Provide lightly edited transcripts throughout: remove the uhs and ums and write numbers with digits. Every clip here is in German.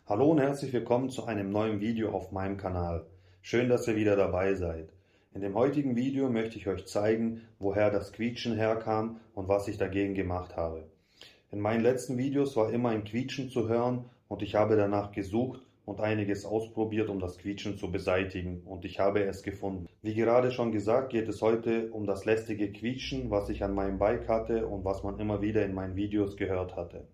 Hallo und herzlich willkommen zu einem neuen Video auf meinem Kanal. Schön, dass ihr wieder dabei seid. In dem heutigen Video möchte ich euch zeigen, woher das Quietschen herkam und was ich dagegen gemacht habe. In meinen letzten Videos war immer ein Quietschen zu hören und ich habe danach gesucht und einiges ausprobiert, um das Quietschen zu beseitigen, und ich habe es gefunden. Wie gerade schon gesagt, geht es heute um das lästige Quietschen, was ich an meinem Bike hatte und was man immer wieder in meinen Videos gehört hatte.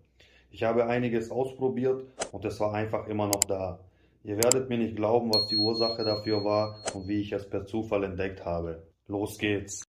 Ich habe einiges ausprobiert und es war einfach immer noch da. Ihr werdet mir nicht glauben, was die Ursache dafür war und wie ich es per Zufall entdeckt habe. Los geht's!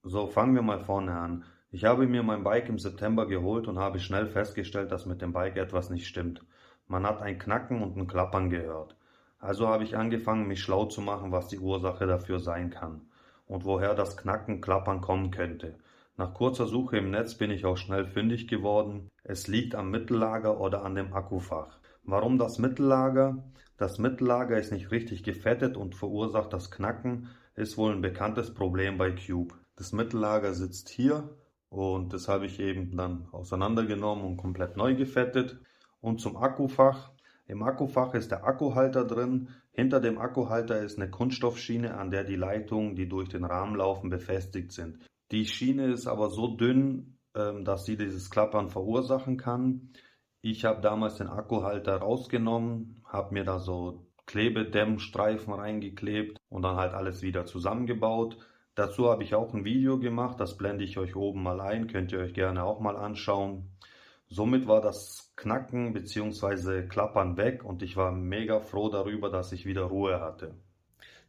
So, fangen wir mal vorne an. Ich habe mir mein Bike im September geholt und habe schnell festgestellt, dass mit dem Bike etwas nicht stimmt. Man hat ein Knacken und ein Klappern gehört. Also habe ich angefangen, mich schlau zu machen, was die Ursache dafür sein kann und woher das Knacken, Klappern kommen könnte. Nach kurzer Suche im Netz bin ich auch schnell fündig geworden. Es liegt am Mittellager oder an dem Akkufach. Warum das Mittellager? Das Mittellager ist nicht richtig gefettet und verursacht das Knacken, ist wohl ein bekanntes Problem bei Cube. Das Mittellager sitzt hier und das habe ich eben dann auseinandergenommen und komplett neu gefettet. Und zum Akkufach. Im Akkufach ist der Akkuhalter drin. Hinter dem Akkuhalter ist eine Kunststoffschiene, an der die Leitungen, die durch den Rahmen laufen, befestigt sind. Die Schiene ist aber so dünn, dass sie dieses Klappern verursachen kann. Ich habe damals den Akkuhalter rausgenommen, habe mir da so Klebedämmstreifen reingeklebt und dann halt alles wieder zusammengebaut. Dazu habe ich auch ein Video gemacht, das blende ich euch oben mal ein, könnt ihr euch gerne auch mal anschauen. Somit war das Knacken bzw. Klappern weg und ich war mega froh darüber, dass ich wieder Ruhe hatte.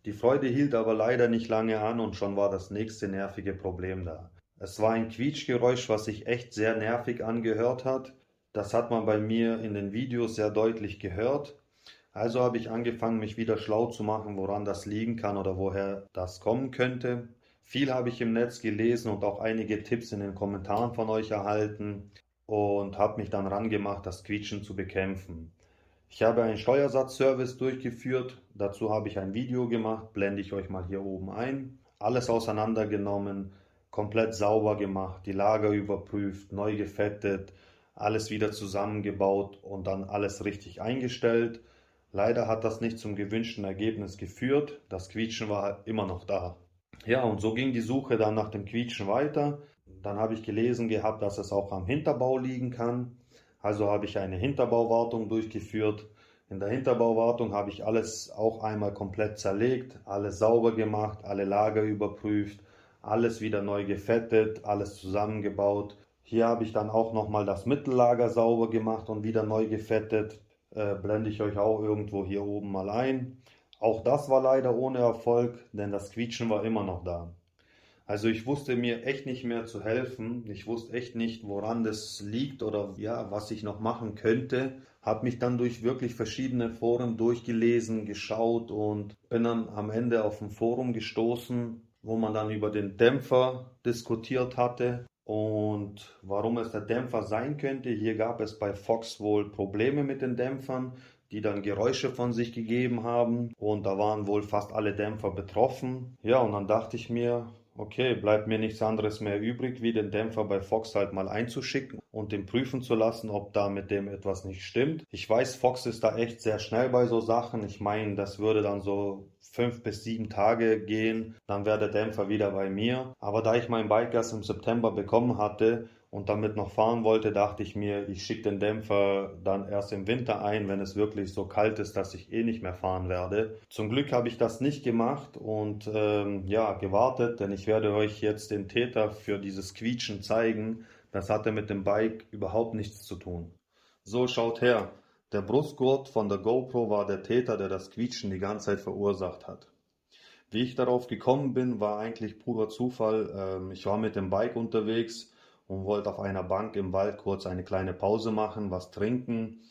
Die Freude hielt aber leider nicht lange an und schon war das nächste nervige Problem da. Es war ein Quietschgeräusch, was sich echt sehr nervig angehört hat. Das hat man bei mir in den Videos sehr deutlich gehört. Also habe ich angefangen, mich wieder schlau zu machen, woran das liegen kann oder woher das kommen könnte. Viel habe ich im Netz gelesen und auch einige Tipps in den Kommentaren von euch erhalten und habe mich dann rangemacht, das Quietschen zu bekämpfen. Ich habe einen Steuersatzservice durchgeführt, dazu habe ich ein Video gemacht, blende ich euch mal hier oben ein. Alles auseinandergenommen, komplett sauber gemacht, die Lager überprüft, neu gefettet, alles wieder zusammengebaut und dann alles richtig eingestellt. Leider hat das nicht zum gewünschten Ergebnis geführt, das Quietschen war halt immer noch da. Ja, und so ging die Suche dann nach dem Quietschen weiter. Dann habe ich gelesen gehabt, dass es auch am Hinterbau liegen kann. Also habe ich eine Hinterbauwartung durchgeführt. In der Hinterbauwartung habe ich alles auch einmal komplett zerlegt, alles sauber gemacht, alle Lager überprüft, alles wieder neu gefettet, alles zusammengebaut. Hier habe ich dann auch nochmal das Mittellager sauber gemacht und wieder neu gefettet. Blende ich euch auch irgendwo hier oben mal ein. Auch das war leider ohne Erfolg, denn das Quietschen war immer noch da. Also ich wusste mir echt nicht mehr zu helfen. Ich wusste echt nicht, woran das liegt oder ja, was ich noch machen könnte. Habe mich dann durch wirklich verschiedene Foren durchgelesen, geschaut und bin dann am Ende auf ein Forum gestoßen, wo man dann über den Dämpfer diskutiert hatte und warum es der Dämpfer sein könnte. Hier gab es bei Fox wohl Probleme mit den Dämpfern, die dann Geräusche von sich gegeben haben, und da waren wohl fast alle Dämpfer betroffen. Ja, und dann dachte ich mir, okay, bleibt mir nichts anderes mehr übrig, wie den Dämpfer bei Fox halt mal einzuschicken und den prüfen zu lassen, ob da mit dem etwas nicht stimmt. Ich weiß, Fox ist da echt sehr schnell bei so Sachen. Ich meine, das würde dann so 5 bis 7 Tage gehen, dann wäre der Dämpfer wieder bei mir. Aber da ich mein Bike erst im September bekommen hatte und damit noch fahren wollte, dachte ich mir, ich schicke den Dämpfer dann erst im Winter ein, wenn es wirklich so kalt ist, dass ich eh nicht mehr fahren werde. Zum Glück habe ich das nicht gemacht und ja, gewartet, denn ich werde euch jetzt den Täter für dieses Quietschen zeigen. Das hatte mit dem Bike überhaupt nichts zu tun. So, schaut her. Der Brustgurt von der GoPro war der Täter, der das Quietschen die ganze Zeit verursacht hat. Wie ich darauf gekommen bin, war eigentlich purer Zufall. Ich war mit dem Bike unterwegs und wollte auf einer Bank im Wald kurz eine kleine Pause machen, was trinken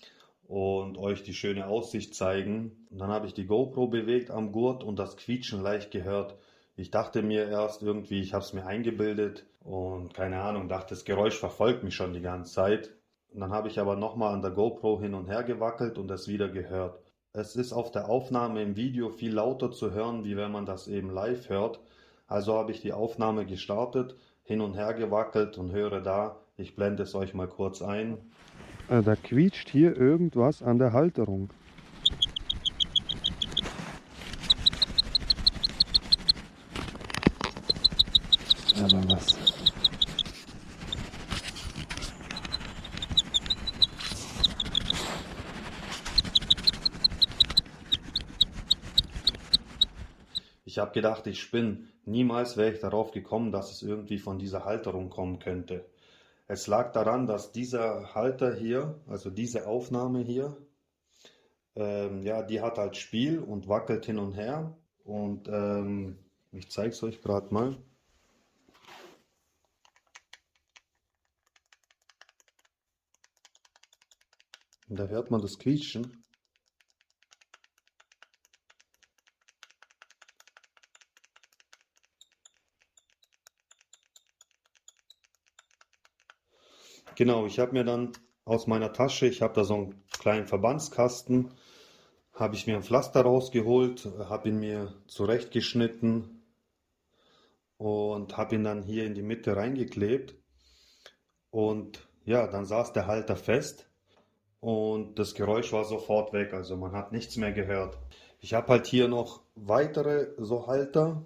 und euch die schöne Aussicht zeigen. Und dann habe ich die GoPro bewegt am Gurt und das Quietschen leicht gehört. Ich dachte mir erst irgendwie, ich habe es mir eingebildet und keine Ahnung, dachte, das Geräusch verfolgt mich schon die ganze Zeit. Und dann habe ich aber nochmal an der GoPro hin und her gewackelt und es wieder gehört. Es ist auf der Aufnahme im Video viel lauter zu hören, wie wenn man das eben live hört. Also habe ich die Aufnahme gestartet, hin und her gewackelt und höre da, ich blende es euch mal kurz ein. Da quietscht hier irgendwas an der Halterung. Aber was? Ich habe gedacht, ich spinne. Niemals wäre ich darauf gekommen, dass es irgendwie von dieser Halterung kommen könnte. Es lag daran, dass dieser Halter hier, also diese Aufnahme hier, ja, die hat halt Spiel und wackelt hin und her. Und ich zeige es euch gerade mal. Und da hört man das Quietschen. Genau, ich habe mir dann aus meiner Tasche, ich habe da so einen kleinen Verbandskasten, habe ich mir ein Pflaster rausgeholt, habe ihn mir zurechtgeschnitten und habe ihn dann hier in die Mitte reingeklebt. Und ja, dann saß der Halter fest und das Geräusch war sofort weg, also man hat nichts mehr gehört. Ich habe halt hier noch weitere so Halter.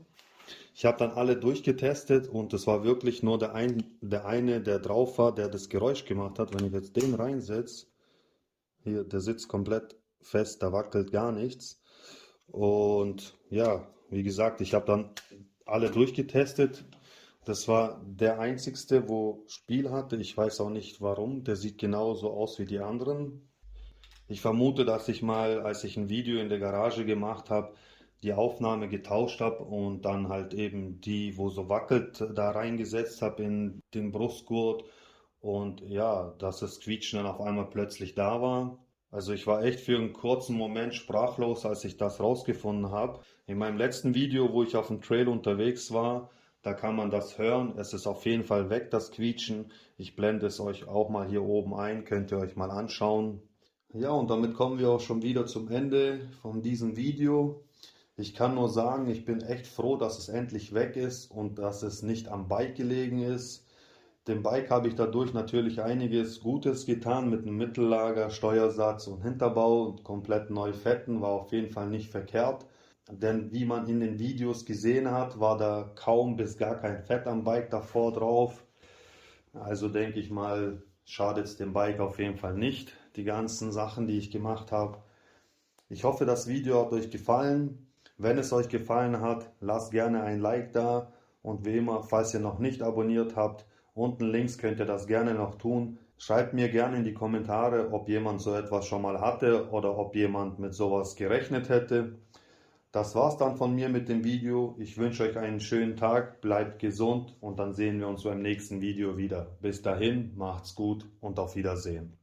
Ich habe dann alle durchgetestet und es war wirklich nur der eine, der drauf war, der das Geräusch gemacht hat. Wenn ich jetzt den reinsetze, hier, der sitzt komplett fest, da wackelt gar nichts. Und ja, wie gesagt, ich habe dann alle durchgetestet. Das war der einzigste, wo Spiel hatte. Ich weiß auch nicht warum. Der sieht genauso aus wie die anderen. Ich vermute, dass ich mal, als ich ein Video in der Garage gemacht habe, die Aufnahme getauscht habe und dann halt eben die, wo so wackelt, da reingesetzt habe in den Brustgurt. Und ja, dass das Quietschen dann auf einmal plötzlich da war. Also ich war echt für einen kurzen Moment sprachlos, als ich das rausgefunden habe. In meinem letzten Video, wo ich auf dem Trail unterwegs war, da kann man das hören. Es ist auf jeden Fall weg, das Quietschen. Ich blende es euch auch mal hier oben ein, könnt ihr euch mal anschauen. Ja, und damit kommen wir auch schon wieder zum Ende von diesem Video. Ich kann nur sagen, ich bin echt froh, dass es endlich weg ist und dass es nicht am Bike gelegen ist. Dem Bike habe ich dadurch natürlich einiges Gutes getan mit einem Mittellager, Steuersatz und Hinterbau und komplett neu fetten, war auf jeden Fall nicht verkehrt. Denn wie man in den Videos gesehen hat, war da kaum bis gar kein Fett am Bike davor drauf. Also denke ich mal, schadet es dem Bike auf jeden Fall nicht, die ganzen Sachen, die ich gemacht habe. Ich hoffe, das Video hat euch gefallen. Wenn es euch gefallen hat, lasst gerne ein Like da und wie immer, falls ihr noch nicht abonniert habt, unten links könnt ihr das gerne noch tun. Schreibt mir gerne in die Kommentare, ob jemand so etwas schon mal hatte oder ob jemand mit sowas gerechnet hätte. Das war's dann von mir mit dem Video. Ich wünsche euch einen schönen Tag, bleibt gesund und dann sehen wir uns beim nächsten Video wieder. Bis dahin, macht's gut und auf Wiedersehen.